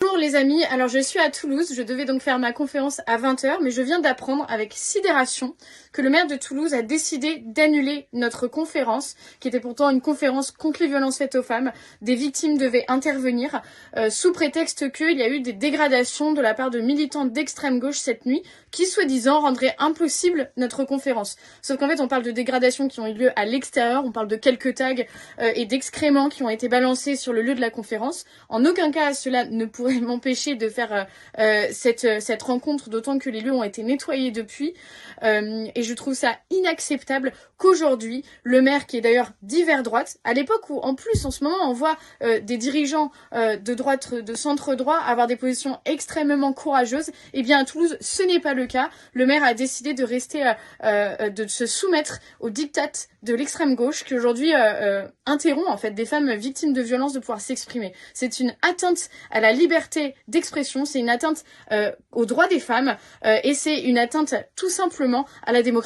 Bonjour les amis, alors je suis à Toulouse, je devais donc faire ma conférence à 20h, mais je viens d'apprendre avec sidération que le maire de Toulouse a décidé d'annuler notre conférence, qui était pourtant une conférence contre les violences faites aux femmes. Des victimes devaient intervenir, sous prétexte qu'il y a eu des dégradations de la part de militants d'extrême gauche cette nuit, qui soi-disant rendraient impossible notre conférence. Sauf qu'en fait on parle de dégradations qui ont eu lieu à l'extérieur, on parle de quelques tags et d'excréments qui ont été balancés sur le lieu de la conférence. En aucun cas cela ne pourrait m'empêcher de faire cette rencontre, d'autant que les lieux ont été nettoyés depuis. Et je trouve ça inacceptable qu'aujourd'hui, le maire, qui est d'ailleurs d'hiver droite, à l'époque où en plus en ce moment on voit des dirigeants de droite, de centre droit avoir des positions extrêmement courageuses, et bien à Toulouse ce n'est pas le cas. Le maire a décidé de rester, de se soumettre aux diktats de l'extrême gauche qui aujourd'hui interrompt en fait des femmes victimes de violences de pouvoir s'exprimer. C'est une atteinte à la liberté d'expression, c'est une atteinte aux droits des femmes et c'est une atteinte tout simplement à la démocratie.